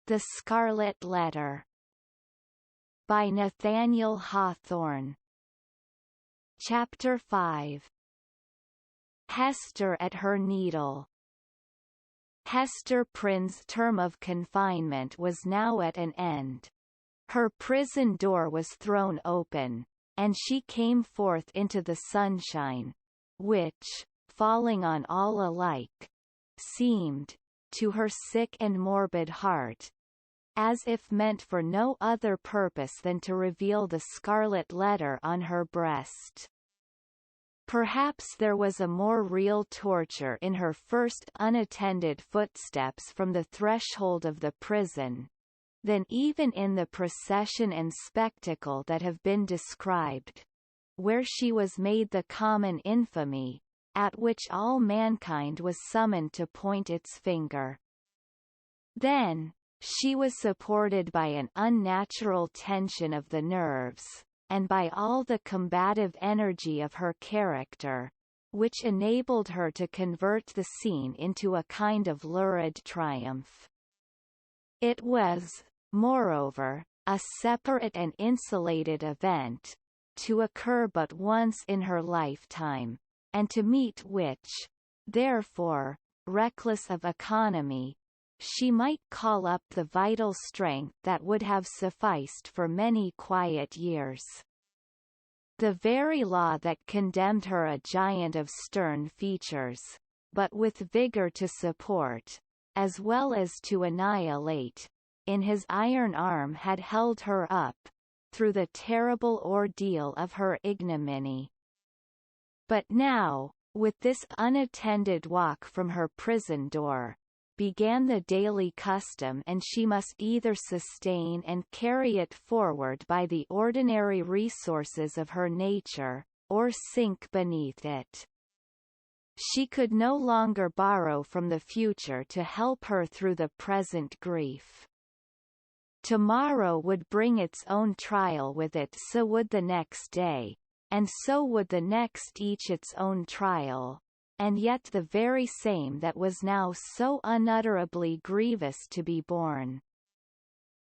The Scarlet Letter by Nathaniel Hawthorne. Chapter 5. Hester at her needle. Hester Prynne's term of confinement was now at an end. Her prison door was thrown open, and she came forth into the sunshine, which, falling on all alike, seemed, to her sick and morbid heart, as if meant for no other purpose than to reveal the scarlet letter on her breast. Perhaps there was a more real torture in her first unattended footsteps from the threshold of the prison, than even in the procession and spectacle that have been described, where she was made the common infamy, at which all mankind was summoned to point its finger. Then, she was supported by an unnatural tension of the nerves, and by all the combative energy of her character, which enabled her to convert the scene into a kind of lurid triumph. It was, moreover, a separate and insulated event, to occur but once in her lifetime, and to meet which, therefore, reckless of economy, she might call up the vital strength that would have sufficed for many quiet years. The very law that condemned her a giant of stern features, but with vigour to support, as well as to annihilate, in his iron arm had held her up, through the terrible ordeal of her ignominy. But now, with this unattended walk from her prison door, began the daily custom, and she must either sustain and carry it forward by the ordinary resources of her nature, or sink beneath it. She could no longer borrow from the future to help her through the present grief. Tomorrow would bring its own trial with it, so would the next day, and so would the next each its own trial, and yet the very same that was now so unutterably grievous to be borne.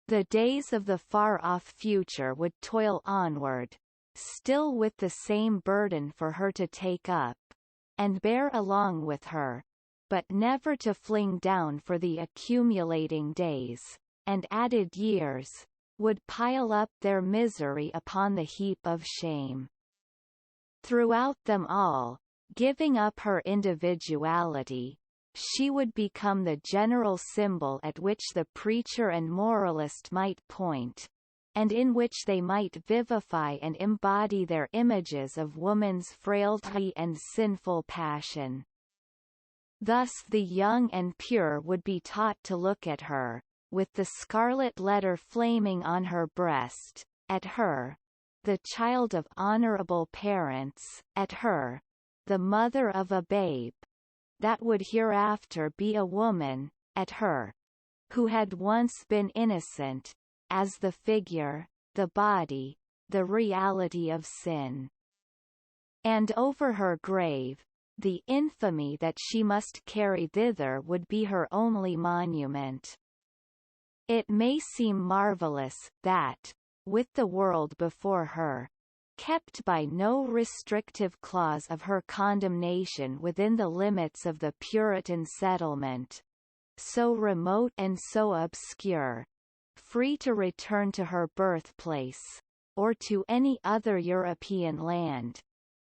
The days of the far-off future would toil onward, still with the same burden for her to take up, and bear along with her, but never to fling down, for the accumulating days, and added years, would pile up their misery upon the heap of shame. Throughout them all, giving up her individuality, she would become the general symbol at which the preacher and moralist might point, and in which they might vivify and embody their images of woman's frailty and sinful passion. Thus the young and pure would be taught to look at her, with the scarlet letter flaming on her breast, at her, the child of honorable parents, at her, the mother of a babe, that would hereafter be a woman, at her, who had once been innocent, as the figure, the body, the reality of sin. And over her grave, the infamy that she must carry thither would be her only monument. It may seem marvellous, that, with the world before her, kept by no restrictive clause of her condemnation within the limits of the Puritan settlement, so remote and so obscure, free to return to her birthplace, or to any other European land,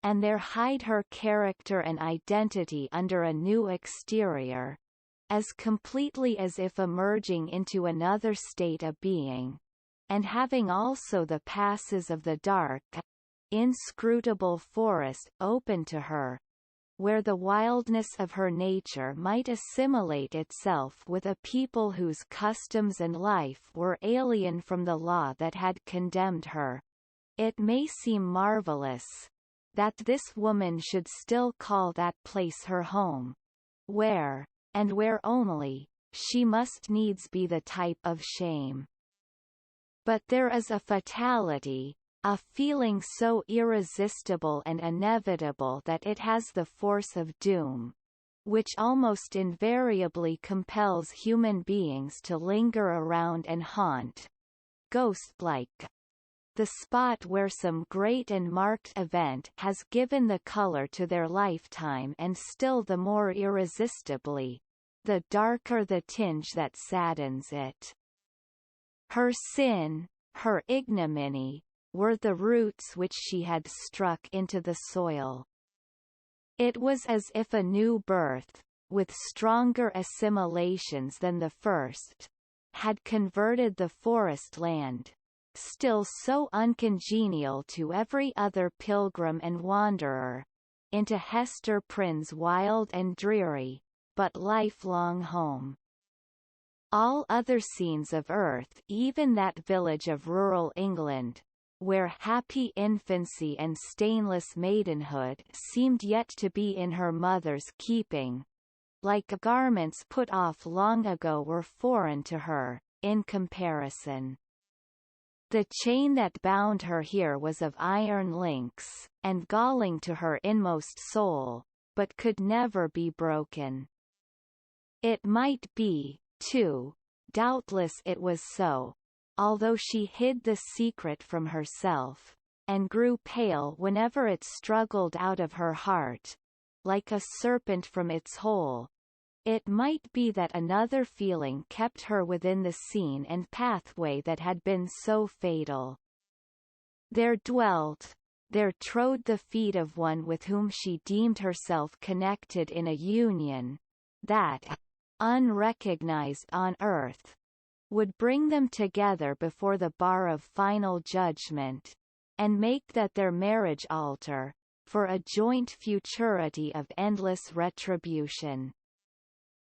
and there hide her character and identity under a new exterior, as completely as if emerging into another state of being, and having also the passes of the dark, inscrutable forest open to her, where the wildness of her nature might assimilate itself with a people whose customs and life were alien from the law that had condemned her. It may seem marvellous, that this woman should still call that place her home, where, and where only, she must needs be the type of shame. But there is a fatality, a feeling so irresistible and inevitable that it has the force of doom, which almost invariably compels human beings to linger around and haunt, ghost-like, the spot where some great and marked event has given the color to their lifetime, and still the more irresistibly, the darker the tinge that saddens it. Her sin, her ignominy, were the roots which she had struck into the soil. It was as if a new birth, with stronger assimilations than the first, had converted the forest land, still so uncongenial to every other pilgrim and wanderer, into Hester Prynne's wild and dreary, but lifelong home. All other scenes of earth, even that village of rural England, where happy infancy and stainless maidenhood seemed yet to be in her mother's keeping, like garments put off long ago, were foreign to her, in comparison. The chain that bound her here was of iron links, and galling to her inmost soul, but could never be broken. It might be, too, doubtless it was so, although she hid the secret from herself, and grew pale whenever it struggled out of her heart, like a serpent from its hole. It might be that another feeling kept her within the scene and pathway that had been so fatal. There dwelt, there trode the feet of one with whom she deemed herself connected in a union, that, unrecognized on earth, would bring them together before the bar of final judgment, and make that their marriage altar, for a joint futurity of endless retribution.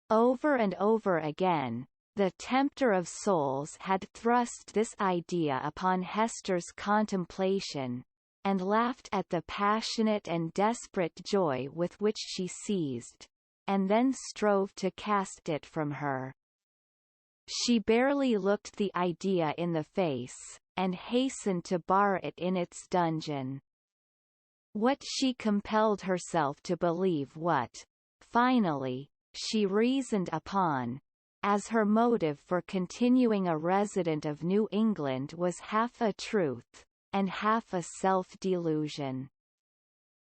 Over and over again, the tempter of souls had thrust this idea upon Hester's contemplation, and laughed at the passionate and desperate joy with which she seized, and then strove to cast it from her. She barely looked the idea in the face, and hastened to bar it in its dungeon. What she compelled herself to believe, what, finally, she reasoned upon, as her motive for continuing a resident of New England, was half a truth, and half a self-delusion.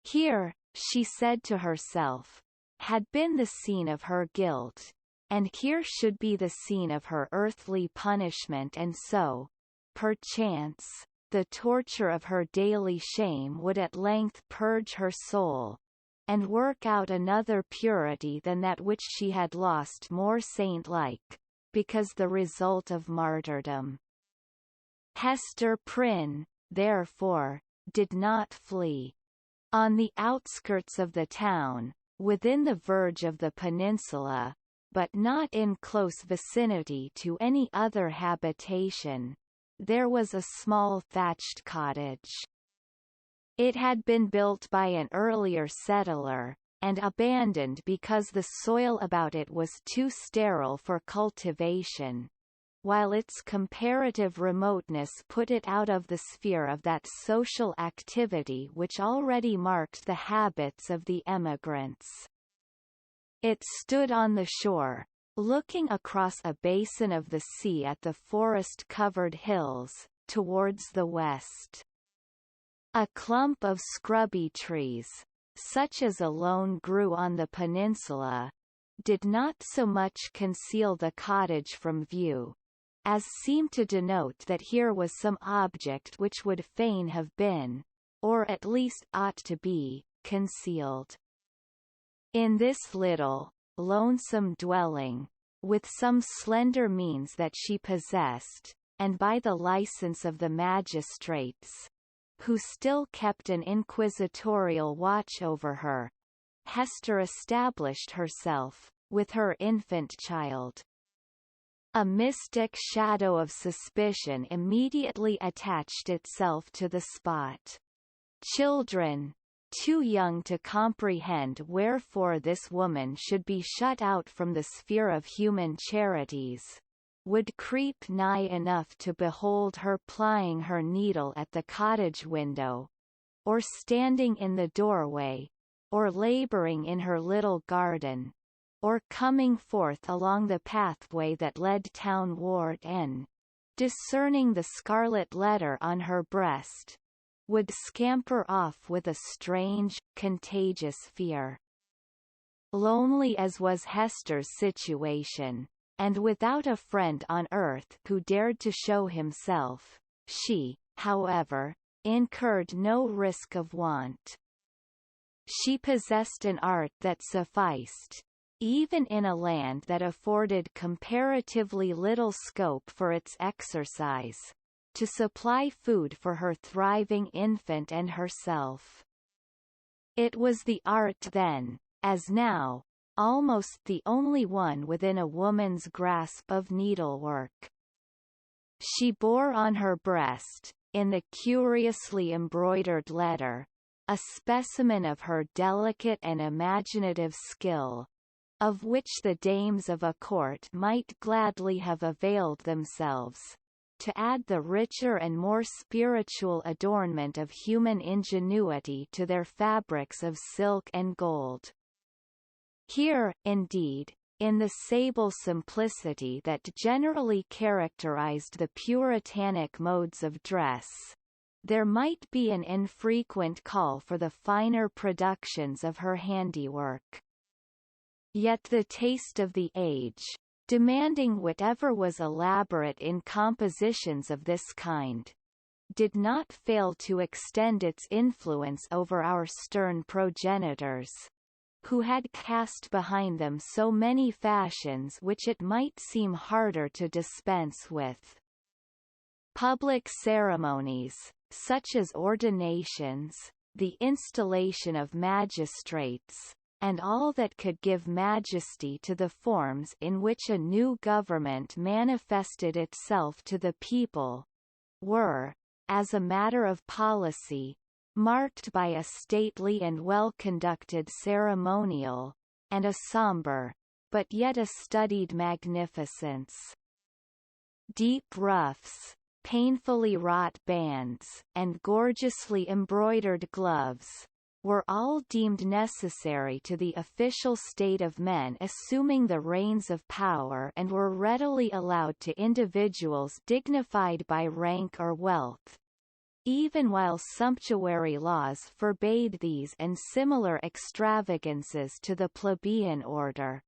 Here, she said to herself, had been the scene of her guilt, and here should be the scene of her earthly punishment, and so, perchance, the torture of her daily shame would at length purge her soul, and work out another purity than that which she had lost, more saint-like, because the result of martyrdom. Hester Prynne, therefore, did not flee. On the outskirts of the town, within the verge of the peninsula, but not in close vicinity to any other habitation, there was a small thatched cottage. It had been built by an earlier settler, and abandoned because the soil about it was too sterile for cultivation, while its comparative remoteness put it out of the sphere of that social activity which already marked the habits of the emigrants. It stood on the shore, looking across a basin of the sea at the forest-covered hills, towards the west. A clump of scrubby trees, such as alone grew on the peninsula, did not so much conceal the cottage from view, as seemed to denote that here was some object which would fain have been, or at least ought to be, concealed. In this little, lonesome dwelling, with some slender means that she possessed, and by the license of the magistrates, who still kept an inquisitorial watch over her, Hester established herself, with her infant child. A mystic shadow of suspicion immediately attached itself to the spot. Children, too young to comprehend wherefore this woman should be shut out from the sphere of human charities, would creep nigh enough to behold her plying her needle at the cottage window, or standing in the doorway, or labouring in her little garden, or coming forth along the pathway that led townward and, discerning the scarlet letter on her breast, would scamper off with a strange, contagious fear. Lonely as was Hester's situation, and without a friend on earth who dared to show himself, she, however, incurred no risk of want. She possessed an art that sufficed, even in a land that afforded comparatively little scope for its exercise, to supply food for her thriving infant and herself. It was the art then, as now, almost the only one within a woman's grasp of needlework. She bore on her breast, in the curiously embroidered letter, a specimen of her delicate and imaginative skill, of which the dames of a court might gladly have availed themselves, to add the richer and more spiritual adornment of human ingenuity to their fabrics of silk and gold. Here, indeed, in the sable simplicity that generally characterized the Puritanic modes of dress, there might be an infrequent call for the finer productions of her handiwork. Yet the taste of the age, demanding whatever was elaborate in compositions of this kind, did not fail to extend its influence over our stern progenitors, who had cast behind them so many fashions which it might seem harder to dispense with. Public ceremonies, such as ordinations, the installation of magistrates, and all that could give majesty to the forms in which a new government manifested itself to the people, were, as a matter of policy, marked by a stately and well-conducted ceremonial, and a sombre, but yet a studied magnificence. Deep ruffs, painfully wrought bands, and gorgeously embroidered gloves, were all deemed necessary to the official state of men assuming the reins of power and were readily allowed to individuals dignified by rank or wealth, even while sumptuary laws forbade these and similar extravagances to the plebeian order.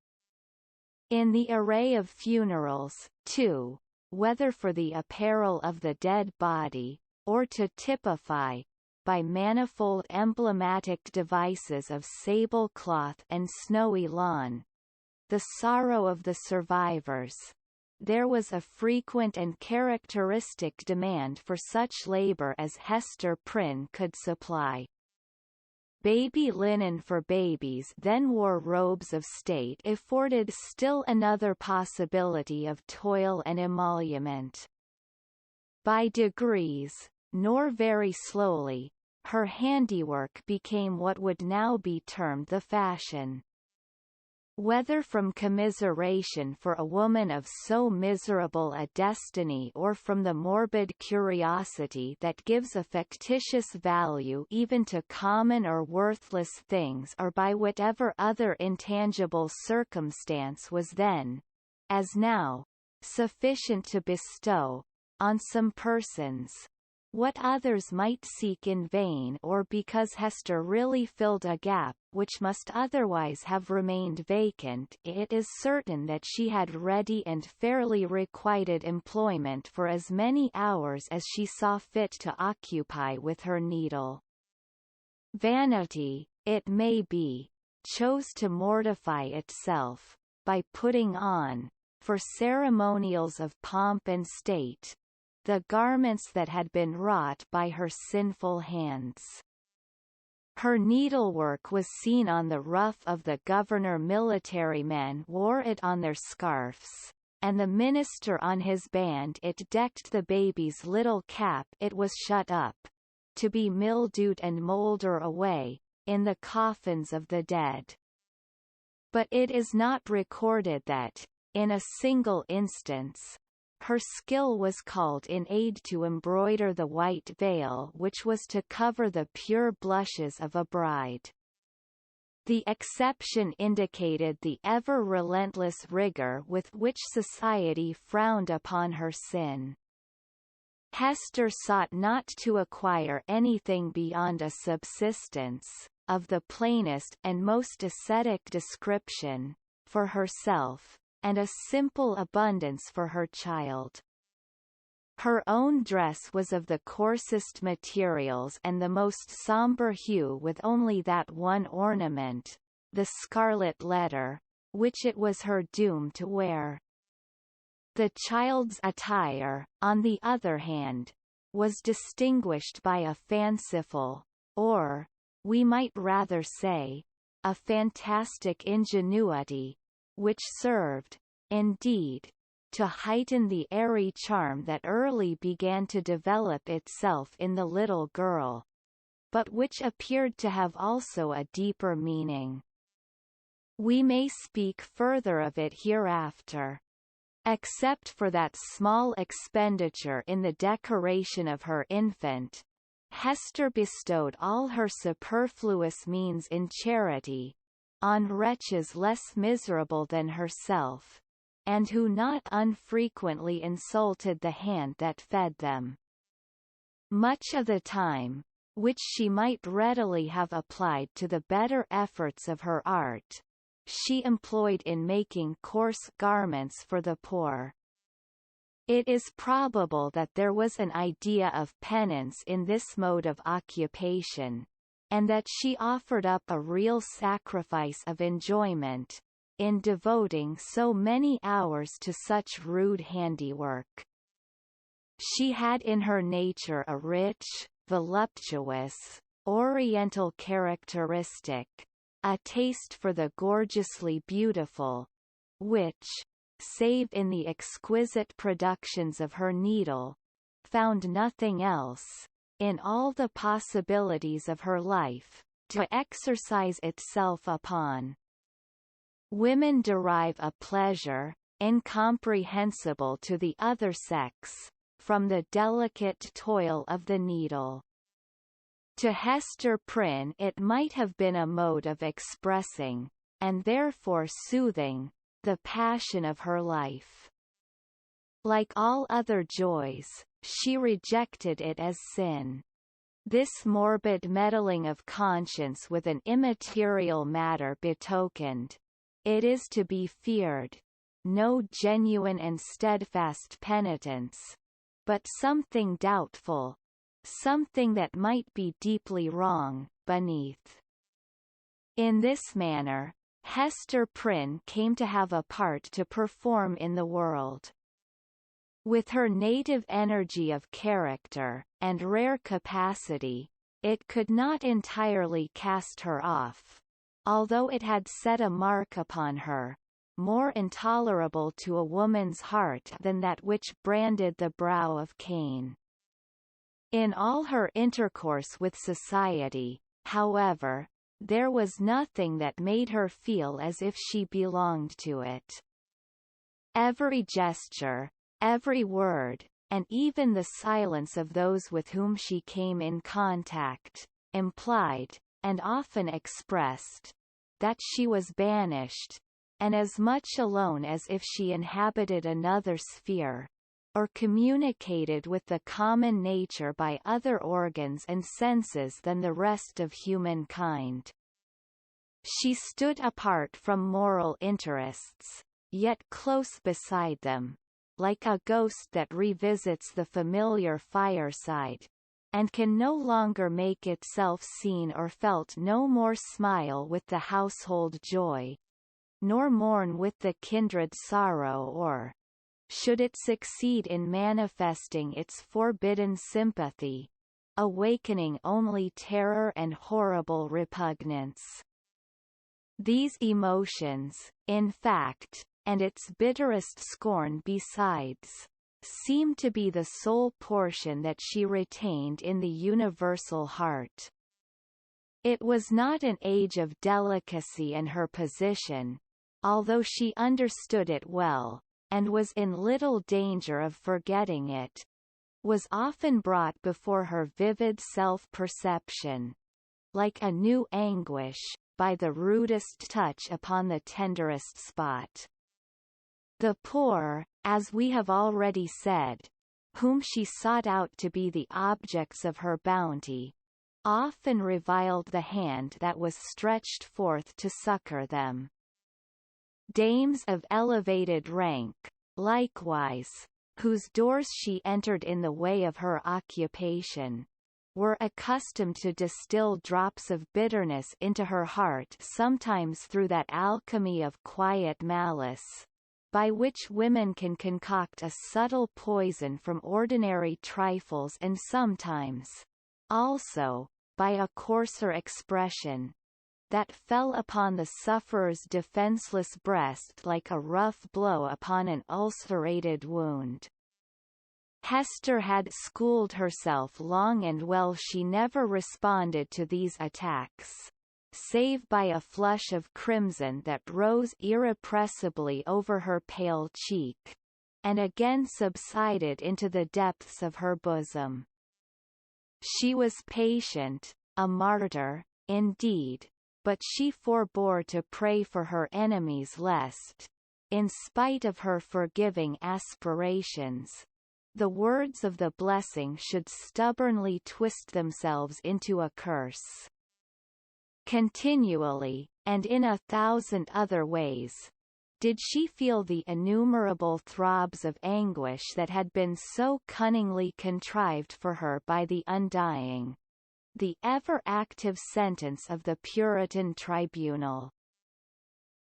In the array of funerals, too, whether for the apparel of the dead body, or to typify, by manifold emblematic devices of sable cloth and snowy lawn, the sorrow of the survivors, there was a frequent and characteristic demand for such labour as Hester Prynne could supply. Baby linen for babies then wore robes of state afforded still another possibility of toil and emolument. By degrees, nor very slowly, her handiwork became what would now be termed the fashion. Whether from commiseration for a woman of so miserable a destiny or from the morbid curiosity that gives a factitious value even to common or worthless things or by whatever other intangible circumstance was then, as now, sufficient to bestow, on some persons, what others might seek in vain or because Hester really filled a gap which must otherwise have remained vacant, it is certain that she had ready and fairly requited employment for as many hours as she saw fit to occupy with her needle. Vanity, it may be, chose to mortify itself, by putting on, for ceremonials of pomp and state, the garments that had been wrought by her sinful hands. Her needlework was seen on the ruff of the governor. Military men wore it on their scarfs, and the minister on his band it decked the baby's little cap. It was shut up, to be mildewed and moulder away, in the coffins of the dead. But it is not recorded that, in a single instance, her skill was called in aid to embroider the white veil which was to cover the pure blushes of a bride. The exception indicated the ever-relentless rigor with which society frowned upon her sin. Hester sought not to acquire anything beyond a subsistence, of the plainest and most ascetic description, for herself, and a simple abundance for her child. Her own dress was of the coarsest materials and the most somber hue, with only that one ornament, the scarlet letter, which it was her doom to wear. The child's attire, on the other hand, was distinguished by a fanciful, or, we might rather say, a fantastic ingenuity, which served, indeed, to heighten the airy charm that early began to develop itself in the little girl, but which appeared to have also a deeper meaning. We may speak further of it hereafter. Except for that small expenditure in the decoration of her infant, Hester bestowed all her superfluous means in charity, on wretches less miserable than herself, and who not unfrequently insulted the hand that fed them. Much of the time, which she might readily have applied to the better efforts of her art, she employed in making coarse garments for the poor. It is probable that there was an idea of penance in this mode of occupation, and that she offered up a real sacrifice of enjoyment, in devoting so many hours to such rude handiwork. She had in her nature a rich, voluptuous, oriental characteristic, a taste for the gorgeously beautiful, which, save in the exquisite productions of her needle, found nothing else, in all the possibilities of her life, to exercise itself upon. Women derive a pleasure, incomprehensible to the other sex, from the delicate toil of the needle. To Hester Prynne it might have been a mode of expressing, and therefore soothing, the passion of her life. Like all other joys, she rejected it as sin. This morbid meddling of conscience with an immaterial matter betokened, it is to be feared, no genuine and steadfast penitence, but something doubtful, something that might be deeply wrong, beneath. In this manner, Hester Prynne came to have a part to perform in the world. With her native energy of character, and rare capacity, it could not entirely cast her off, although it had set a mark upon her, more intolerable to a woman's heart than that which branded the brow of Cain. In all her intercourse with society, however, there was nothing that made her feel as if she belonged to it. Every gesture, every word, and even the silence of those with whom she came in contact, implied, and often expressed, that she was banished, and as much alone as if she inhabited another sphere, or communicated with the common nature by other organs and senses than the rest of humankind. She stood apart from moral interests, yet close beside them, like a ghost that revisits the familiar fireside, and can no longer make itself seen or felt, no more smile with the household joy, nor mourn with the kindred sorrow, or, should it succeed in manifesting its forbidden sympathy, awakening only terror and horrible repugnance. These emotions, in fact, and its bitterest scorn besides, seemed to be the sole portion that she retained in the universal heart. It was not an age of delicacy, and her position, although she understood it well, and was in little danger of forgetting it, was often brought before her vivid self-perception, like a new anguish, by the rudest touch upon the tenderest spot. The poor, as we have already said, whom she sought out to be the objects of her bounty, often reviled the hand that was stretched forth to succor them. Dames of elevated rank, likewise, whose doors she entered in the way of her occupation, were accustomed to distill drops of bitterness into her heart, sometimes through that alchemy of quiet malice, by which women can concoct a subtle poison from ordinary trifles, and sometimes, also, by a coarser expression, that fell upon the sufferer's defenseless breast like a rough blow upon an ulcerated wound. Hester had schooled herself long and well. She never responded to these attacks, save by a flush of crimson that rose irrepressibly over her pale cheek, and again subsided into the depths of her bosom. She was patient, a martyr, indeed, but she forbore to pray for her enemies lest, in spite of her forgiving aspirations, the words of the blessing should stubbornly twist themselves into a curse. Continually, and in 1,000 other ways, did she feel the innumerable throbs of anguish that had been so cunningly contrived for her by the undying, the ever-active sentence of the Puritan tribunal.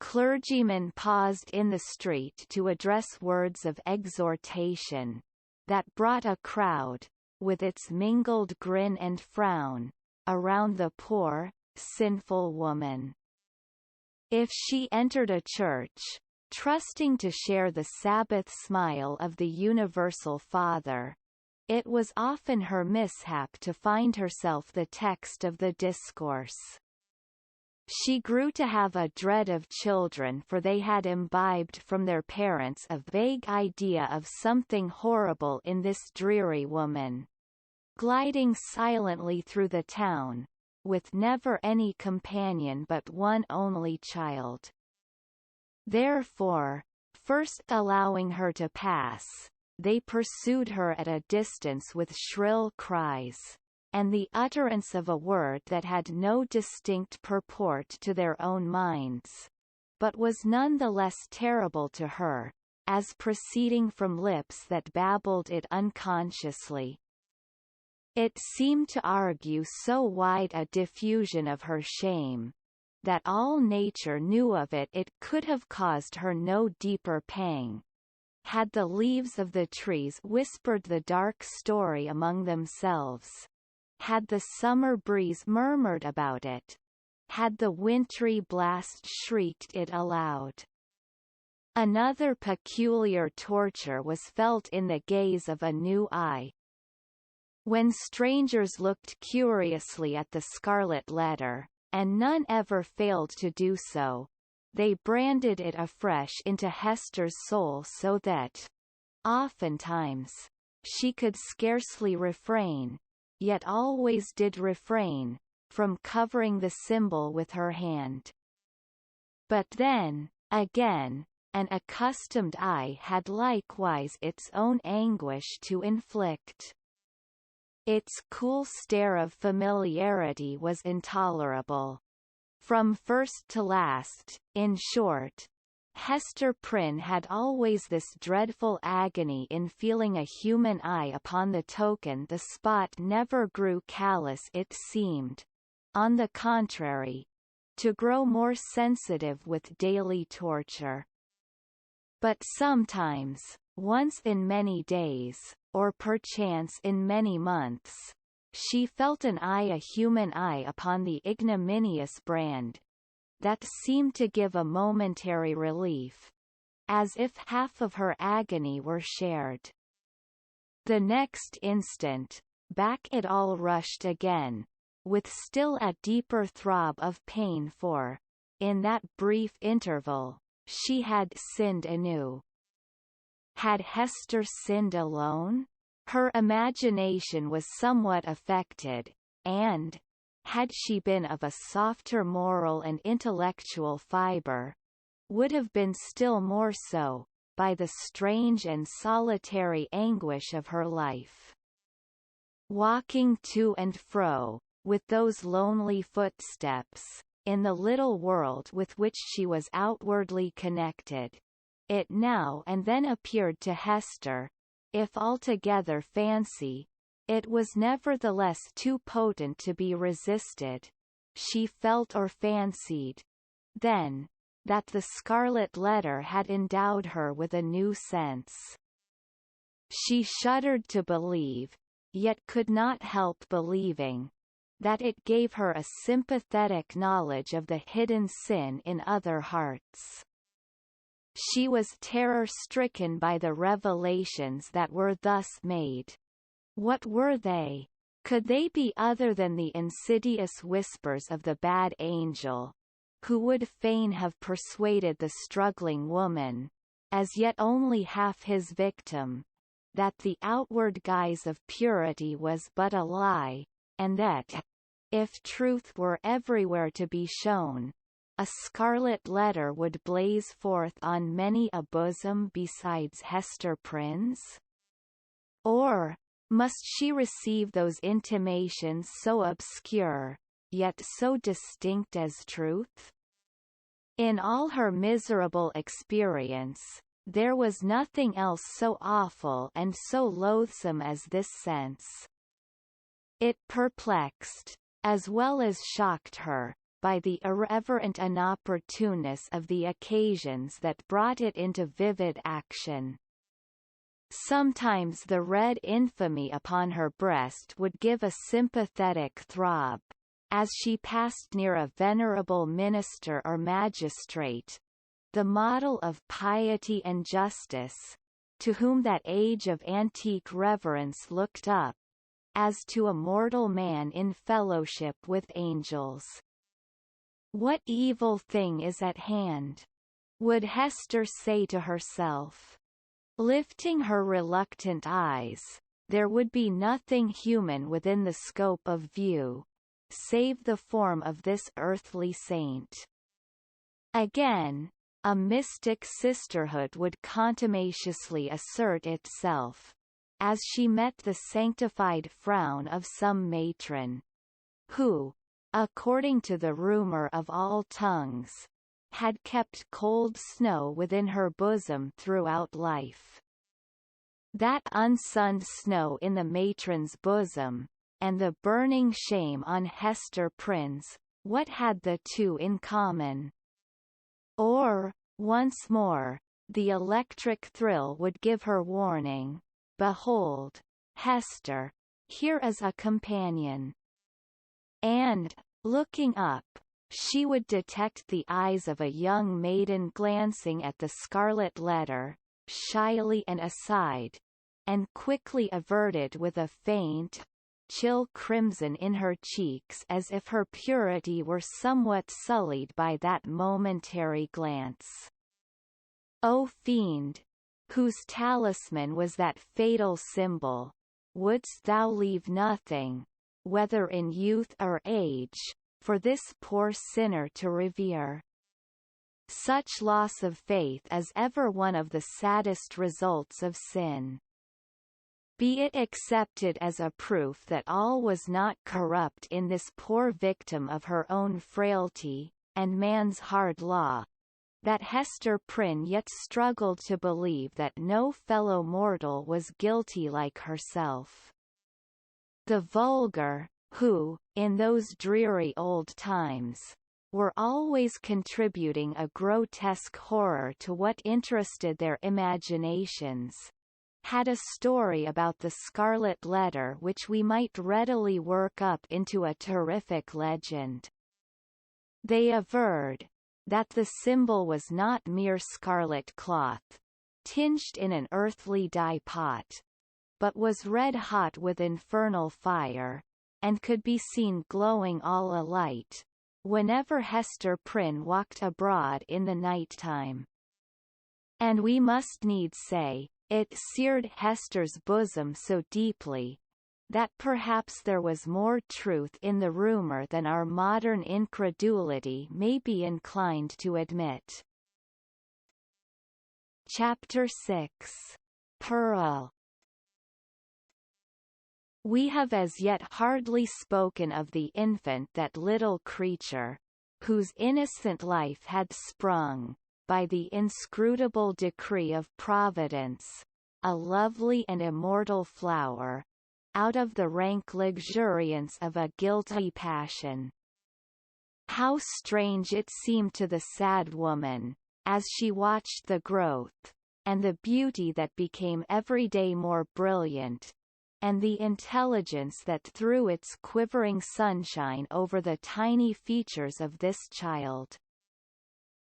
Clergymen paused in the street to address words of exhortation, that brought a crowd, with its mingled grin and frown, around the poor, sinful woman. If she entered a church, trusting to share the Sabbath smile of the universal Father, it was often her mishap to find herself the text of the discourse. She grew to have a dread of children, for they had imbibed from their parents a vague idea of something horrible in this dreary woman, gliding silently through the town, with never any companion but one only child. Therefore, first allowing her to pass, they pursued her at a distance with shrill cries, and the utterance of a word that had no distinct purport to their own minds, but was none the less terrible to her, as proceeding from lips that babbled it unconsciously. It seemed to argue so wide a diffusion of her shame, that all nature knew of it. It could have caused her no deeper pang, had the leaves of the trees whispered the dark story among themselves, had the summer breeze murmured about it, had the wintry blast shrieked it aloud. Another peculiar torture was felt in the gaze of a new eye. When strangers looked curiously at the scarlet letter, and none ever failed to do so, they branded it afresh into Hester's soul so that, oftentimes, she could scarcely refrain, yet always did refrain, from covering the symbol with her hand. But then, again, an accustomed eye had likewise its own anguish to inflict. Its cool stare of familiarity was intolerable. From first to last, in short, Hester Prynne had always this dreadful agony in feeling a human eye upon the token. The spot never grew callous, it seemed, on the contrary, to grow more sensitive with daily torture. But sometimes, once in many days, or perchance in many months, she felt an eye, a human eye upon the ignominious brand, that seemed to give a momentary relief, as if half of her agony were shared. The next instant, back it all rushed again, with still a deeper throb of pain, for, in that brief interval, she had sinned anew. Had Hester sinned alone? Her imagination was somewhat affected, and, had she been of a softer moral and intellectual fibre, would have been still more so, by the strange and solitary anguish of her life. Walking to and fro, with those lonely footsteps, in the little world with which she was outwardly connected, it now and then appeared to Hester, if altogether fancy, it was nevertheless too potent to be resisted. She felt or fancied, then, that the Scarlet Letter had endowed her with a new sense. She shuddered to believe, yet could not help believing, that it gave her a sympathetic knowledge of the hidden sin in other hearts. She was terror-stricken by the revelations that were thus made. What were they? Could they be other than the insidious whispers of the bad angel, who would fain have persuaded the struggling woman, as yet only half his victim, that the outward guise of purity was but a lie, and that, if truth were everywhere to be shown, a scarlet letter would blaze forth on many a bosom besides Hester Prynne's? Or, must she receive those intimations so obscure, yet so distinct as truth? In all her miserable experience, there was nothing else so awful and so loathsome as this sense. It perplexed, as well as shocked her, by the irreverent inopportuneness of the occasions that brought it into vivid action. Sometimes the red infamy upon her breast would give a sympathetic throb, as she passed near a venerable minister or magistrate, the model of piety and justice, to whom that age of antique reverence looked up, as to a mortal man in fellowship with angels. What evil thing is at hand? Would Hester say to herself. Lifting her reluctant eyes, there would be nothing human within the scope of view, save the form of this earthly saint. Again, a mystic sisterhood would contumaciously assert itself, as she met the sanctified frown of some matron, who, according to the rumour of all tongues, had kept cold snow within her bosom throughout life. That unsunned snow in the matron's bosom, and the burning shame on Hester Prynne's, what had the two in common? Or, once more, the electric thrill would give her warning, behold, Hester, here is a companion. And, looking up, she would detect the eyes of a young maiden glancing at the scarlet letter, shyly and aside, and quickly averted with a faint, chill crimson in her cheeks as if her purity were somewhat sullied by that momentary glance. O fiend, whose talisman was that fatal symbol, wouldst thou leave nothing, whether in youth or age, for this poor sinner to revere? Such loss of faith is ever one of the saddest results of sin. Be it accepted as a proof that all was not corrupt in this poor victim of her own frailty, and man's hard law, that Hester Prynne yet struggled to believe that no fellow mortal was guilty like herself. The vulgar, who, in those dreary old times, were always contributing a grotesque horror to what interested their imaginations, had a story about the scarlet letter which we might readily work up into a terrific legend. They averred that the symbol was not mere scarlet cloth, tinged in an earthly dye pot, but was red-hot with infernal fire, and could be seen glowing all alight, whenever Hester Prynne walked abroad in the night-time. And we must needs say, it seared Hester's bosom so deeply, that perhaps there was more truth in the rumor than our modern incredulity may be inclined to admit. Chapter 6. Pearl. We have as yet hardly spoken of the infant, that little creature, whose innocent life had sprung, by the inscrutable decree of Providence, a lovely and immortal flower, out of the rank luxuriance of a guilty passion. How strange it seemed to the sad woman, as she watched the growth, and the beauty that became every day more brilliant, and the intelligence that threw its quivering sunshine over the tiny features of this child.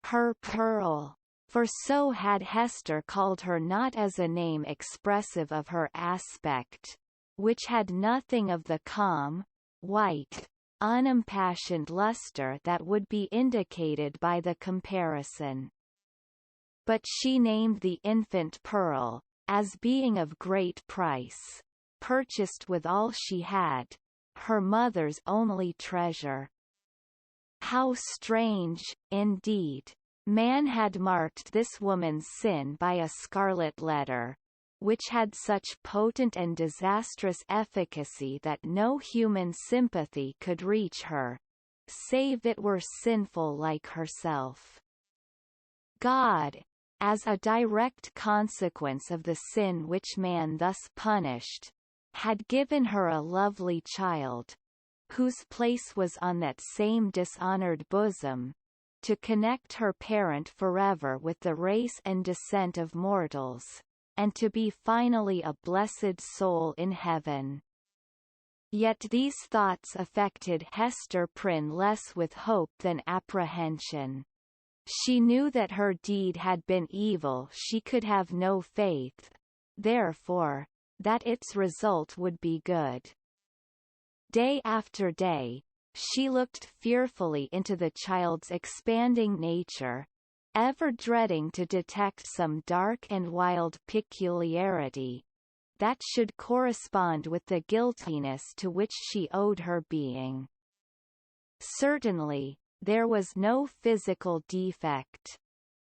Her Pearl, for so had Hester called her, not as a name expressive of her aspect, which had nothing of the calm, white, unimpassioned luster that would be indicated by the comparison. But she named the infant Pearl, as being of great price, purchased with all she had, her mother's only treasure. How strange, indeed! Man had marked this woman's sin by a scarlet letter, which had such potent and disastrous efficacy that no human sympathy could reach her, save it were sinful like herself. God, as a direct consequence of the sin which man thus punished, had given her a lovely child, whose place was on that same dishonored bosom, to connect her parent forever with the race and descent of mortals, and to be finally a blessed soul in heaven. Yet these thoughts affected Hester Prynne less with hope than apprehension. She knew that her deed had been evil. She could have no faith, therefore, that its result would be good. Day after day, she looked fearfully into the child's expanding nature, ever dreading to detect some dark and wild peculiarity that should correspond with the guiltiness to which she owed her being. Certainly, there was no physical defect.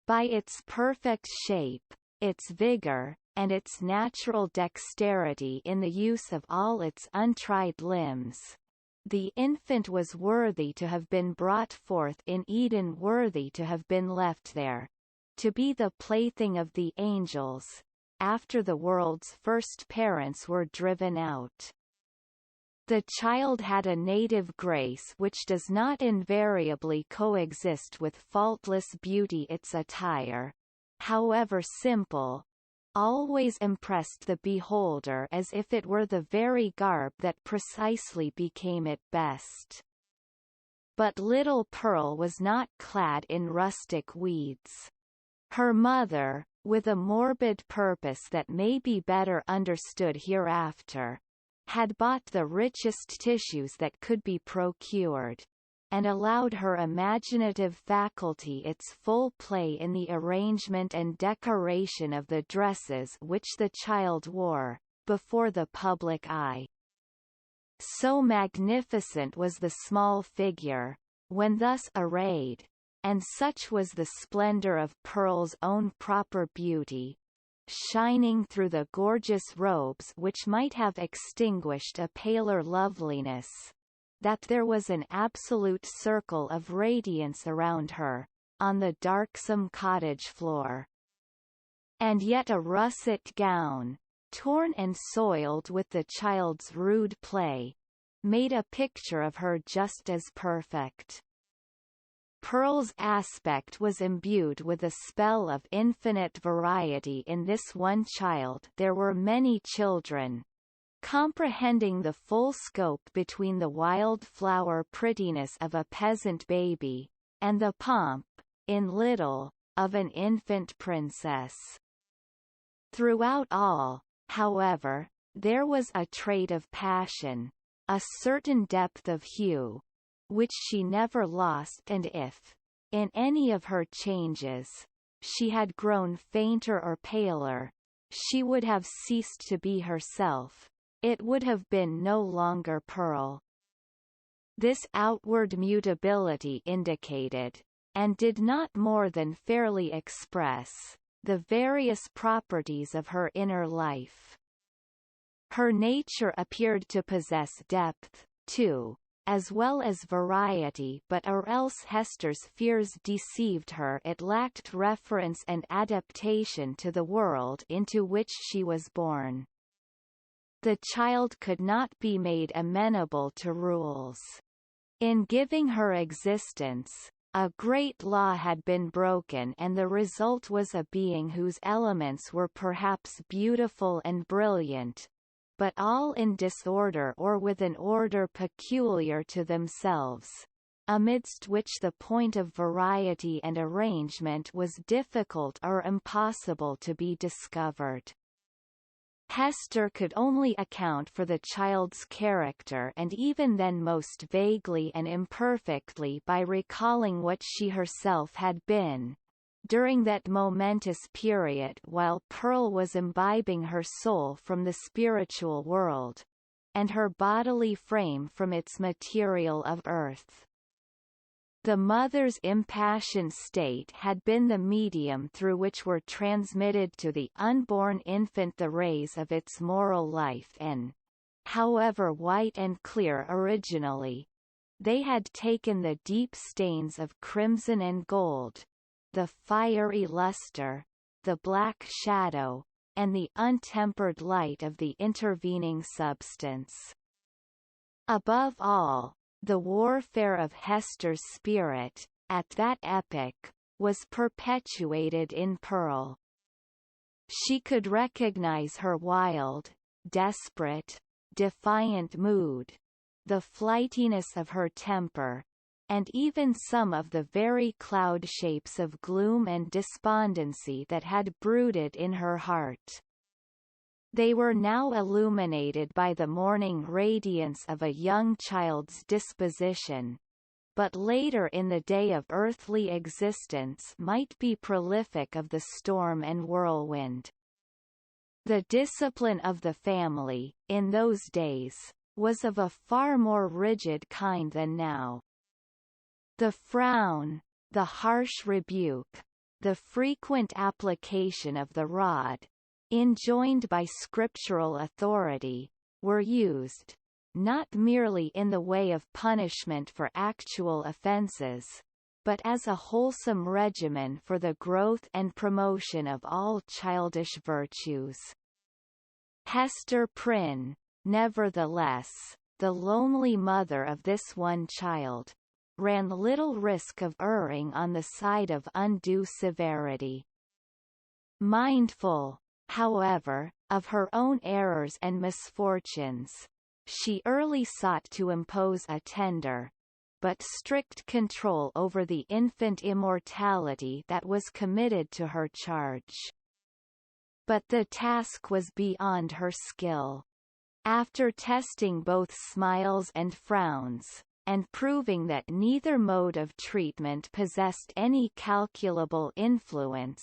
By its perfect shape, its vigor, and its natural dexterity in the use of all its untried limbs, the infant was worthy to have been brought forth in Eden, worthy to have been left there, to be the plaything of the angels, after the world's first parents were driven out. The child had a native grace which does not invariably coexist with faultless beauty. Its attire, however simple, always impressed the beholder as if it were the very garb that precisely became it best. But little Pearl was not clad in rustic weeds. Her mother, with a morbid purpose that may be better understood hereafter, had bought the richest tissues that could be procured, and allowed her imaginative faculty its full play in the arrangement and decoration of the dresses which the child wore, before the public eye. So magnificent was the small figure, when thus arrayed, and such was the splendor of Pearl's own proper beauty, shining through the gorgeous robes which might have extinguished a paler loveliness, that there was an absolute circle of radiance around her, on the darksome cottage floor. And yet a russet gown, torn and soiled with the child's rude play, made a picture of her just as perfect. Pearl's aspect was imbued with a spell of infinite variety in this one child. There were many children, comprehending the full scope between the wild-flower prettiness of a peasant baby, and the pomp, in little, of an infant princess. Throughout all, however, there was a trait of passion, a certain depth of hue, which she never lost, and if, in any of her changes, she had grown fainter or paler, she would have ceased to be herself. it would have been no longer Pearl. This outward mutability indicated, and did not more than fairly express, the various properties of her inner life. Her nature appeared to possess depth, too, as well as variety, but or else Hester's fears deceived her. It lacked reference and adaptation to the world into which she was born. The child could not be made amenable to rules. In giving her existence, a great law had been broken, and the result was a being whose elements were perhaps beautiful and brilliant, but all in disorder or with an order peculiar to themselves, amidst which the point of variety and arrangement was difficult or impossible to be discovered. Hester could only account for the child's character, and even then most vaguely and imperfectly, by recalling what she herself had been, during that momentous period while Pearl was imbibing her soul from the spiritual world, and her bodily frame from its material of earth. The mother's impassioned state had been the medium through which were transmitted to the unborn infant the rays of its moral life, and, however white and clear originally, they had taken the deep stains of crimson and gold, the fiery luster, the black shadow, and the untempered light of the intervening substance. Above all, the warfare of Hester's spirit, at that epoch, was perpetuated in Pearl. She could recognize her wild, desperate, defiant mood, the flightiness of her temper, and even some of the very cloud shapes of gloom and despondency that had brooded in her heart. They were now illuminated by the morning radiance of a young child's disposition, but later in the day of earthly existence might be prolific of the storm and whirlwind. The discipline of the family, in those days, was of a far more rigid kind than now. The frown, the harsh rebuke, the frequent application of the rod, enjoined by scriptural authority, were used, not merely in the way of punishment for actual offences, but as a wholesome regimen for the growth and promotion of all childish virtues. Hester Prynne, nevertheless, the lonely mother of this one child, ran little risk of erring on the side of undue severity. Mindful, however, of her own errors and misfortunes, she early sought to impose a tender, but strict control over the infant immortality that was committed to her charge. But the task was beyond her skill. After testing both smiles and frowns, and proving that neither mode of treatment possessed any calculable influence,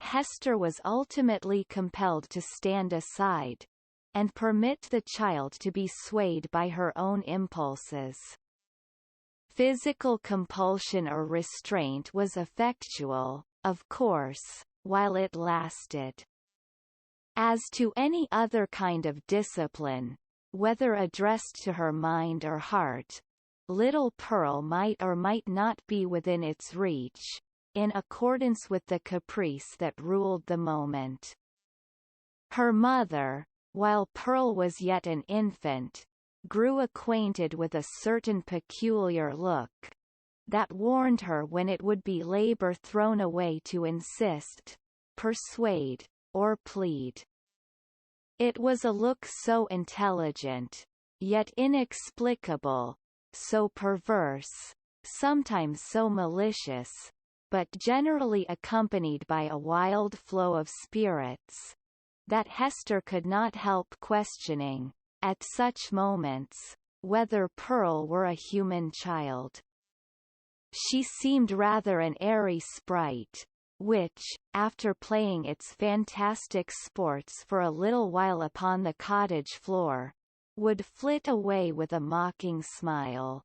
Hester was ultimately compelled to stand aside, and permit the child to be swayed by her own impulses. Physical compulsion or restraint was effectual, of course, while it lasted. As to any other kind of discipline, whether addressed to her mind or heart, little Pearl might or might not be within its reach, in accordance with the caprice that ruled the moment. Her mother, while Pearl was yet an infant, grew acquainted with a certain peculiar look, that warned her when it would be labor thrown away to insist, persuade, or plead. It was a look so intelligent, yet inexplicable, so perverse, sometimes so malicious, but generally accompanied by a wild flow of spirits, that Hester could not help questioning, at such moments, whether Pearl were a human child. She seemed rather an airy sprite, which, after playing its fantastic sports for a little while upon the cottage floor, would flit away with a mocking smile.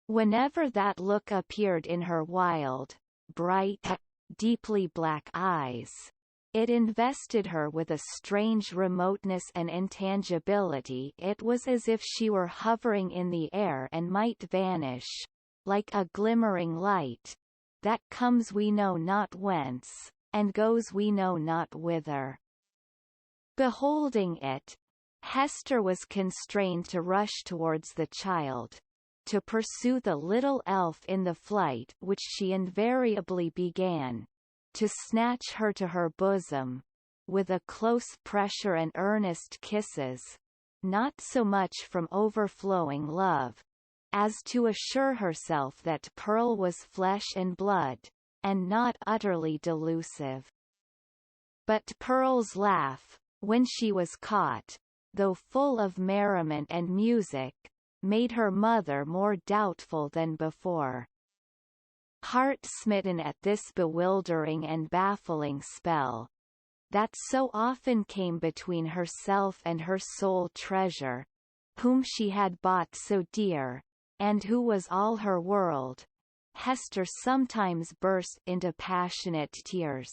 Whenever that look appeared in her wild, bright, deeply black eyes, it invested her with a strange remoteness and intangibility. It was as if she were hovering in the air and might vanish, like a glimmering light, that comes we know not whence, and goes we know not whither. Beholding it, Hester was constrained to rush towards the child, to pursue the little elf in the flight which she invariably began, to snatch her to her bosom, with a close pressure and earnest kisses, not so much from overflowing love, as to assure herself that Pearl was flesh and blood, and not utterly delusive. But Pearl's laugh, when she was caught, though full of merriment and music, made her mother more doubtful than before. Heart-smitten at this bewildering and baffling spell, that so often came between herself and her sole treasure, whom she had bought so dear, and who was all her world, Hester sometimes burst into passionate tears.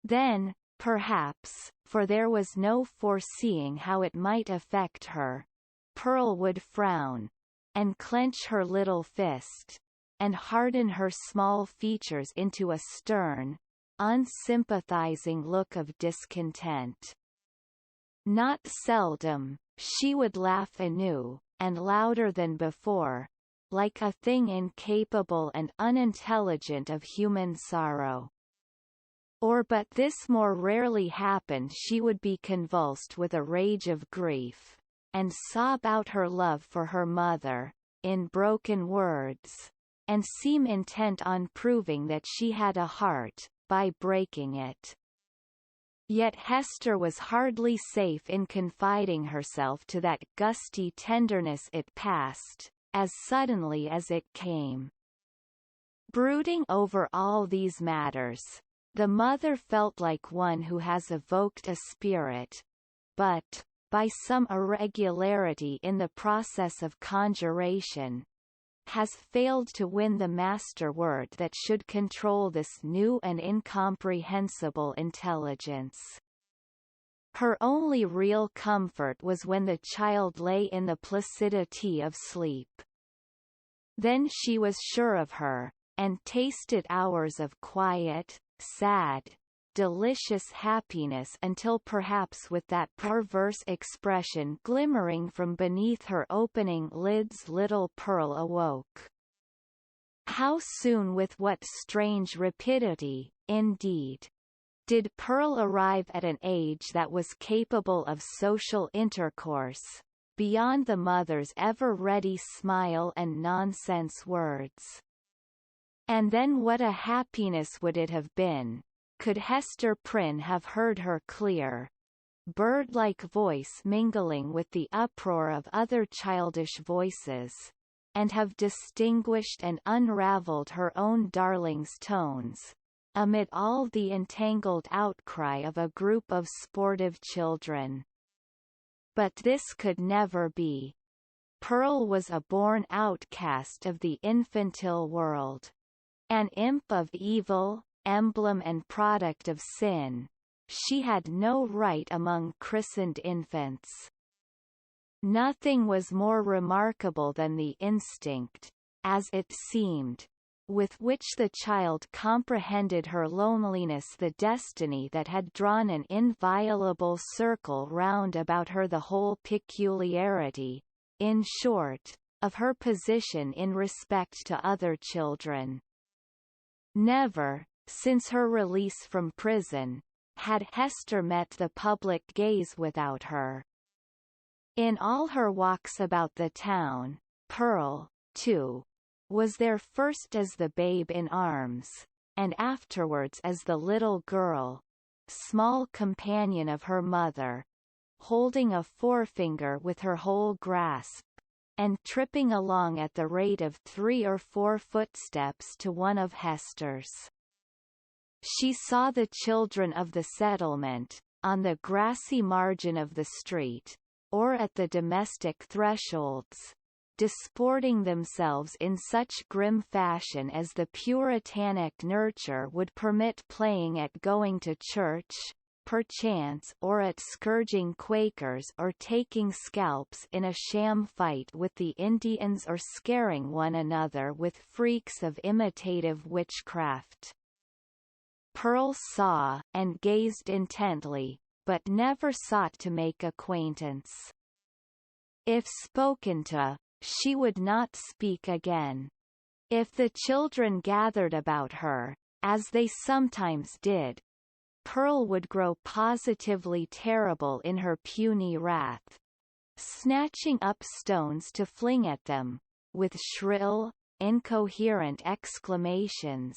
Then, perhaps, for there was no foreseeing how it might affect her, Pearl would frown, and clench her little fist, and harden her small features into a stern, unsympathizing look of discontent. Not seldom, she would laugh anew, and louder than before, like a thing incapable and unintelligent of human sorrow. Or but this more rarely happened, she would be convulsed with a rage of grief, and sob out her love for her mother, in broken words, and seem intent on proving that she had a heart, by breaking it. Yet Hester was hardly safe in confiding herself to that gusty tenderness. It passed, as suddenly as it came. Brooding over all these matters, the mother felt like one who has evoked a spirit, but, by some irregularity in the process of conjuration, has failed to win the master word that should control this new and incomprehensible intelligence. Her only real comfort was when the child lay in the placidity of sleep. Then she was sure of her, and tasted hours of quiet, sad, delicious happiness until perhaps with that perverse expression glimmering from beneath her opening lids little Pearl awoke. How soon, with what strange rapidity, indeed, did Pearl arrive at an age that was capable of social intercourse, beyond the mother's ever-ready smile and nonsense words. And then what a happiness would it have been, could Hester Prynne have heard her clear, bird-like voice mingling with the uproar of other childish voices, and have distinguished and unravelled her own darling's tones, amid all the entangled outcry of a group of sportive children. But this could never be. Pearl was a born outcast of the infantile world. An imp of evil, emblem and product of sin, she had no right among christened infants. Nothing was more remarkable than the instinct, as it seemed, with which the child comprehended her loneliness, the destiny that had drawn an inviolable circle round about her, the whole peculiarity, in short, of her position in respect to other children. Never, since her release from prison, had Hester met the public gaze without her. In all her walks about the town, Pearl, too, was there first as the babe in arms, and afterwards as the little girl, small companion of her mother, holding a forefinger with her whole grasp, and tripping along at the rate of 3 or 4 footsteps to one of Hester's. She saw the children of the settlement, on the grassy margin of the street, or at the domestic thresholds, disporting themselves in such grim fashion as the puritanic nurture would permit, playing at going to church, perchance, or at scourging Quakers or taking scalps in a sham fight with the Indians or scaring one another with freaks of imitative witchcraft. Pearl saw, and gazed intently, but never sought to make acquaintance. If spoken to, she would not speak again. If the children gathered about her, as they sometimes did, Pearl would grow positively terrible in her puny wrath, snatching up stones to fling at them, with shrill, incoherent exclamations,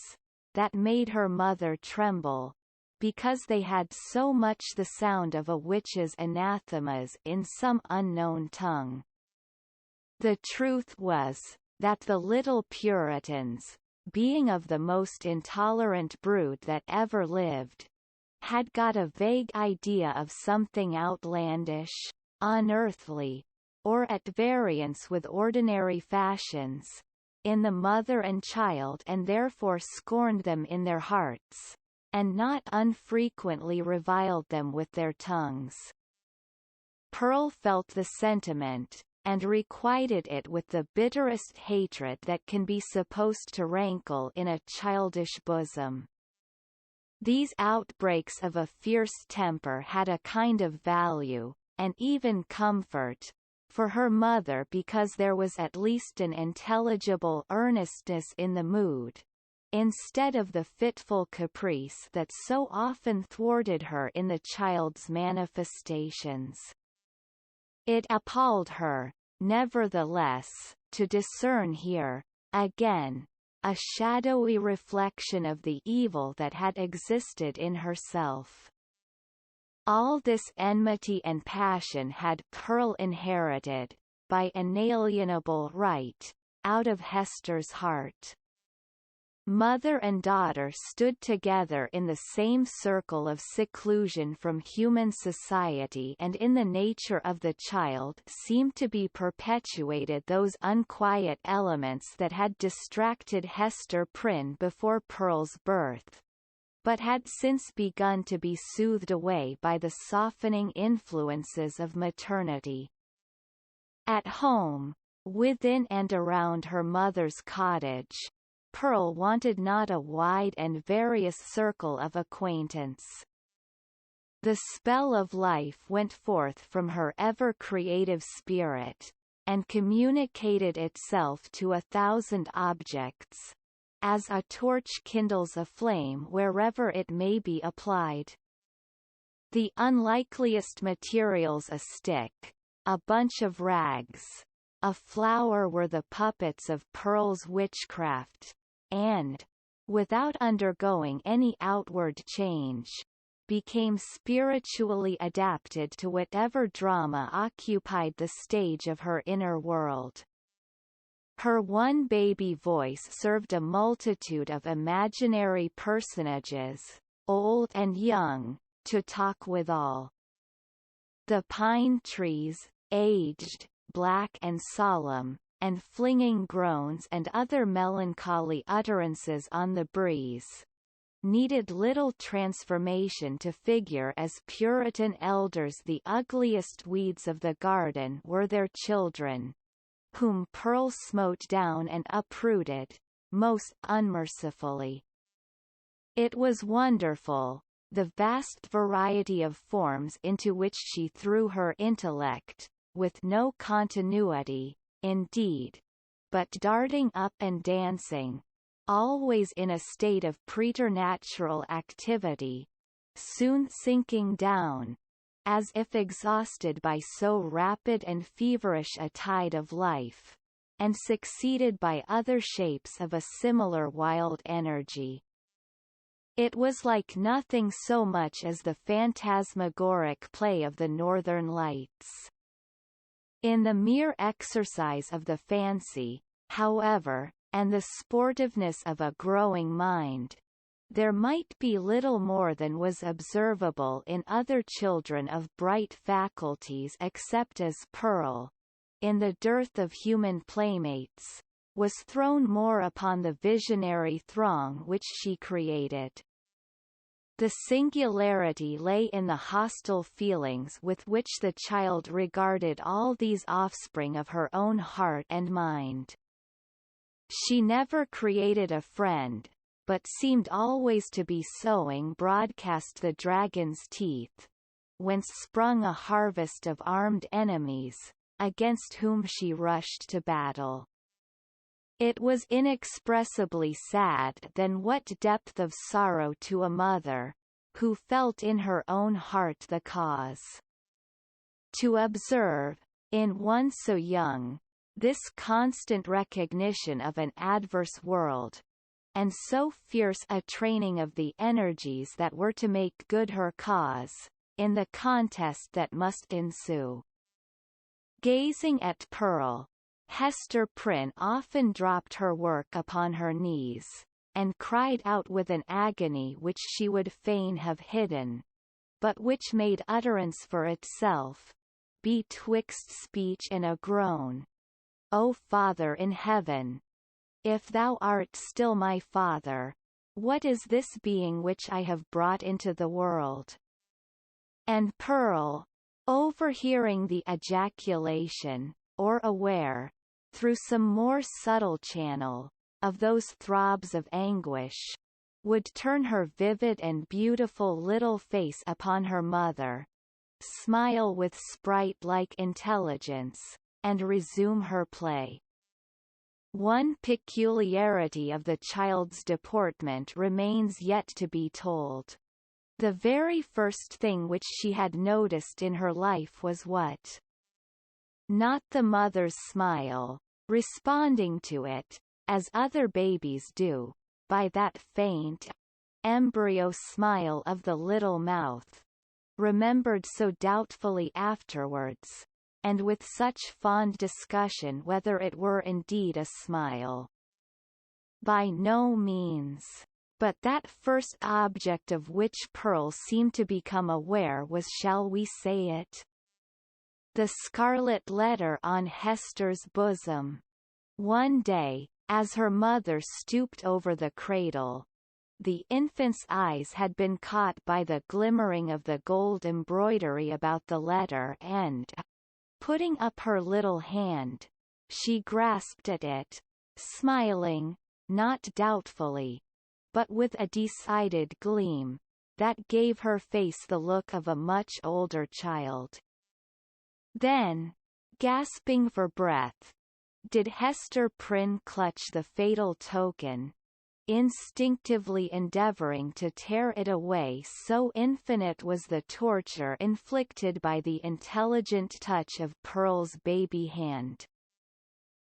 that made her mother tremble, because they had so much the sound of a witch's anathemas in some unknown tongue. The truth was, that the little Puritans, being of the most intolerant brood that ever lived, had got a vague idea of something outlandish, unearthly, or at variance with ordinary fashions, in the mother and child, and therefore scorned them in their hearts, and not unfrequently reviled them with their tongues. Pearl felt the sentiment, and requited it with the bitterest hatred that can be supposed to rankle in a childish bosom. These outbreaks of a fierce temper had a kind of value, and even comfort, for her mother, because there was at least an intelligible earnestness in the mood, instead of the fitful caprice that so often thwarted her in the child's manifestations. It appalled her, nevertheless, to discern here, again, a shadowy reflection of the evil that had existed in herself. All this enmity and passion had Pearl inherited, by inalienable right, out of Hester's heart. Mother and daughter stood together in the same circle of seclusion from human society, and in the nature of the child seemed to be perpetuated those unquiet elements that had distracted Hester Prynne before Pearl's birth, but had since begun to be soothed away by the softening influences of maternity. At home, within and around her mother's cottage, Pearl wanted not a wide and various circle of acquaintance. The spell of life went forth from her ever-creative spirit, and communicated itself to 1,000 objects, as a torch kindles a flame wherever it may be applied. The unlikeliest materials, a stick, a bunch of rags, a flower, were the puppets of Pearl's witchcraft, and, without undergoing any outward change, became spiritually adapted to whatever drama occupied the stage of her inner world. Her one baby voice served a multitude of imaginary personages, old and young, to talk withal. The pine trees, aged, black and solemn, and flinging groans and other melancholy utterances on the breeze, needed little transformation to figure as Puritan elders. The ugliest weeds of the garden were their children, whom Pearl smote down and uprooted, most unmercifully. It was wonderful, the vast variety of forms into which she threw her intellect, with no continuity, indeed, but darting up and dancing, always in a state of preternatural activity, soon sinking down, as if exhausted by so rapid and feverish a tide of life, and succeeded by other shapes of a similar wild energy. It was like nothing so much as the phantasmagoric play of the Northern Lights. In the mere exercise of the fancy, however, and the sportiveness of a growing mind, there might be little more than was observable in other children of bright faculties except as Pearl, in the dearth of human playmates, was thrown more upon the visionary throng which she created. The singularity lay in the hostile feelings with which the child regarded all these offspring of her own heart and mind. She never created a friend, but seemed always to be sowing broadcast the dragon's teeth, whence sprung a harvest of armed enemies, against whom she rushed to battle. It was inexpressibly sad then what depth of sorrow to a mother, who felt in her own heart the cause. To observe, in one so young, this constant recognition of an adverse world, and so fierce a training of the energies that were to make good her cause, in the contest that must ensue. Gazing at Pearl, Hester Prynne often dropped her work upon her knees, and cried out with an agony which she would fain have hidden, but which made utterance for itself, betwixt speech and a groan. O Father in heaven! If thou art still my Father, what is this being which I have brought into the world? And Pearl, overhearing the ejaculation, or aware, through some more subtle channel, of those throbs of anguish, would turn her vivid and beautiful little face upon her mother, smile with sprite-like intelligence, and resume her play. One peculiarity of the child's deportment remains yet to be told. The very first thing which she had noticed in her life was what? Not the mother's smile, responding to it, as other babies do, by that faint, embryo smile of the little mouth, remembered so doubtfully afterwards, and with such fond discussion whether it were indeed a smile. By no means. But that first object of which Pearl seemed to become aware was, shall we say it? The scarlet letter on Hester's bosom. One day, as her mother stooped over the cradle, the infant's eyes had been caught by the glimmering of the gold embroidery about the letter and, putting up her little hand, she grasped at it, smiling, not doubtfully, but with a decided gleam, that gave her face the look of a much older child. Then, gasping for breath, did Hester Prynne clutch the fatal token, instinctively endeavouring to tear it away, so infinite was the torture inflicted by the intelligent touch of Pearl's baby hand.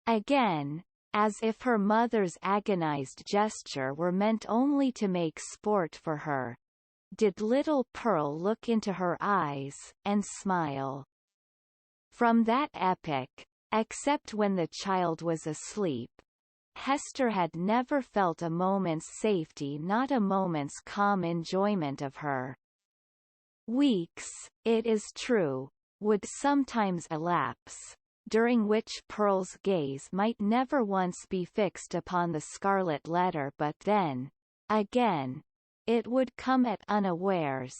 Again, as if her mother's agonized gesture were meant only to make sport for her, did little Pearl look into her eyes, and smile. From that epoch, except when the child was asleep, Hester had never felt a moment's safety, not a moment's calm enjoyment of her. Weeks, it is true, would sometimes elapse, during which Pearl's gaze might never once be fixed upon the scarlet letter, but then, again, it would come at unawares,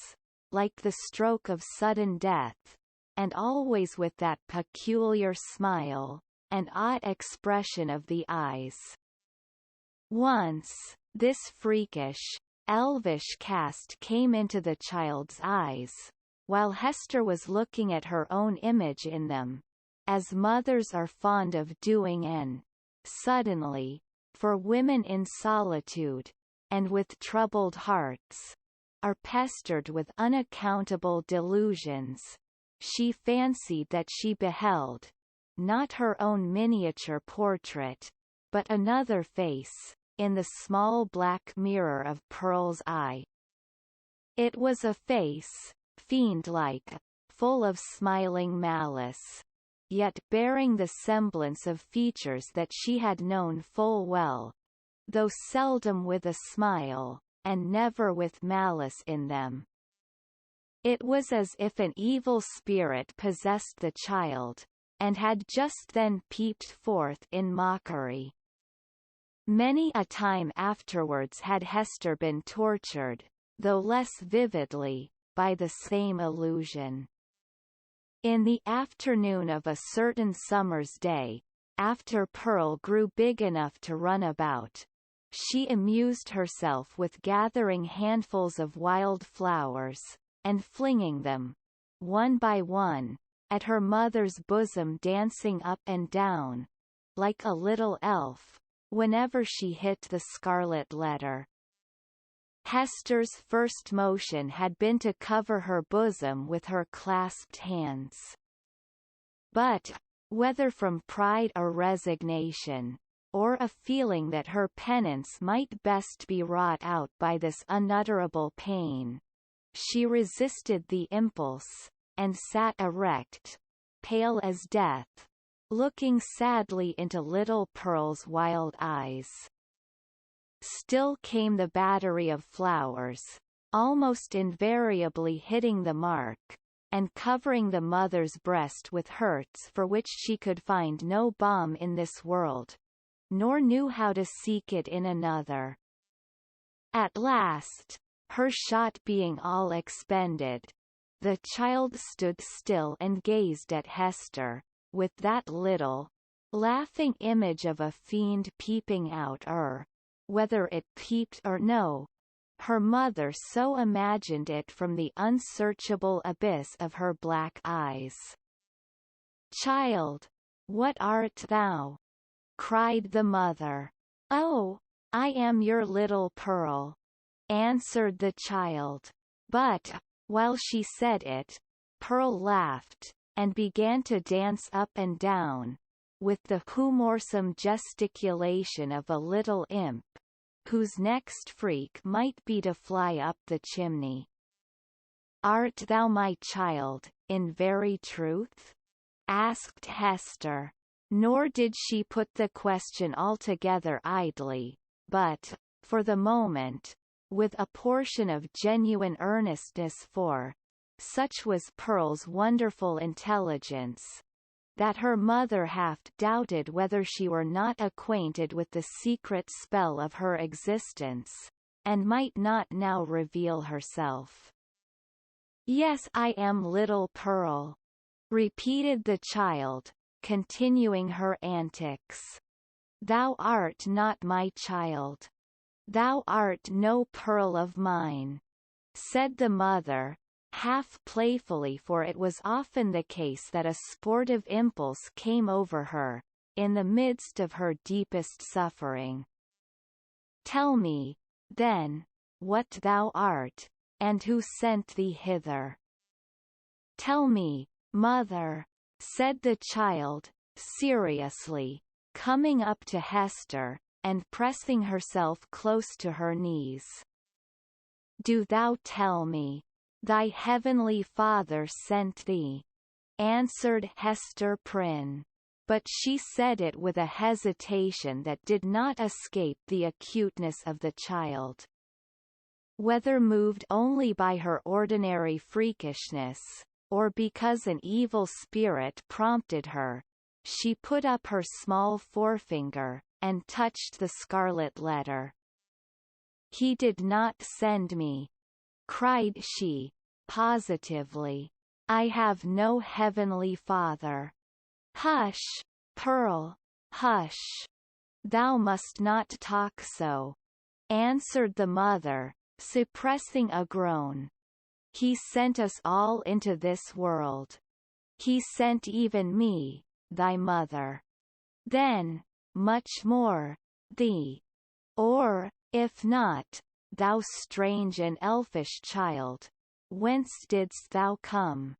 like the stroke of sudden death, and always with that peculiar smile, and odd expression of the eyes. Once, this freakish, elvish cast came into the child's eyes, while Hester was looking at her own image in them, as mothers are fond of doing, and, suddenly, for women in solitude, and with troubled hearts, are pestered with unaccountable delusions, she fancied that she beheld, not her own miniature portrait, but another face, in the small black mirror of Pearl's eye. It was a face, fiend-like, full of smiling malice, yet bearing the semblance of features that she had known full well, though seldom with a smile, and never with malice in them. It was as if an evil spirit possessed the child, and had just then peeped forth in mockery. Many a time afterwards had Hester been tortured, though less vividly, by the same illusion. In the afternoon of a certain summer's day, after Pearl grew big enough to run about, she amused herself with gathering handfuls of wild flowers, and flinging them, one by one, at her mother's bosom, dancing up and down, like a little elf, whenever she hit the scarlet letter. Hester's first motion had been to cover her bosom with her clasped hands. But, whether from pride or resignation, or a feeling that her penance might best be wrought out by this unutterable pain, she resisted the impulse, and sat erect, pale as death, looking sadly into little Pearl's wild eyes. Still came the battery of flowers, almost invariably hitting the mark, and covering the mother's breast with hurts for which she could find no balm in this world, nor knew how to seek it in another. At last, her shot being all expended, the child stood still and gazed at Hester, with that little, laughing image of a fiend peeping out, or, whether it peeped or no, her mother so imagined it from the unsearchable abyss of her black eyes. "Child, what art thou?" cried the mother. "Oh, I am your little Pearl," answered the child. But, while she said it, Pearl laughed, and began to dance up and down, with the humorsome gesticulation of a little imp, whose next freak might be to fly up the chimney. "Art thou my child, in very truth?" asked Hester. Nor did she put the question altogether idly, but, for the moment, with a portion of genuine earnestness, for such was Pearl's wonderful intelligence, that her mother half doubted whether she were not acquainted with the secret spell of her existence, and might not now reveal herself. "Yes, I am little Pearl," repeated the child, continuing her antics. "Thou art not my child. Thou art no Pearl of mine," said the mother, half playfully, for it was often the case that a sportive impulse came over her, in the midst of her deepest suffering. "Tell me, then, what thou art, and who sent thee hither." "Tell me, mother," said the child, seriously, coming up to Hester, and pressing herself close to her knees. "Do thou tell me. Thy heavenly Father sent thee," answered Hester Prynne. But she said it with a hesitation that did not escape the acuteness of the child. Whether moved only by her ordinary freakishness, or because an evil spirit prompted her, she put up her small forefinger, and touched the scarlet letter. "He did not send me," cried she, positively. "I have no heavenly Father." "Hush, Pearl, hush. Thou must not talk so," answered the mother, suppressing a groan. "He sent us all into this world. He sent even me, thy mother. Then, much more, thee. Or, if not, thou strange and elfish child, whence didst thou come?"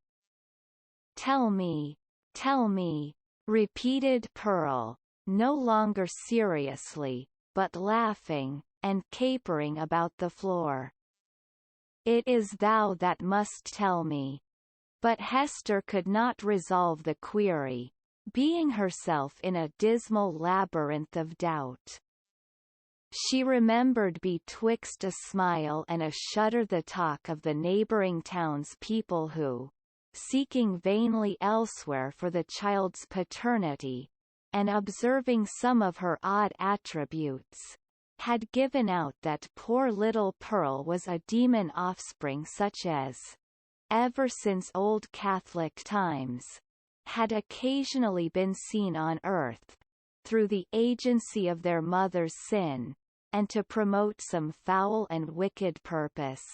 Tell me, repeated Pearl, no longer seriously, but laughing, and capering about the floor. "It is thou that must tell me." But Hester could not resolve the query, being herself in a dismal labyrinth of doubt. She remembered betwixt a smile and a shudder the talk of the neighbouring towns people who, seeking vainly elsewhere for the child's paternity, and observing some of her odd attributes, had given out that poor little Pearl was a demon offspring such as, ever since old Catholic times, had occasionally been seen on earth, through the agency of their mother's sin, and to promote some foul and wicked purpose.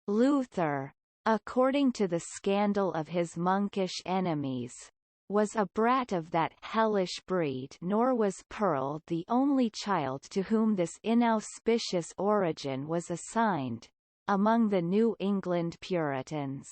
Luther, according to the scandal of his monkish enemies, was a brat of that hellish breed, nor was Pearl the only child to whom this inauspicious origin was assigned. Among the New England Puritans,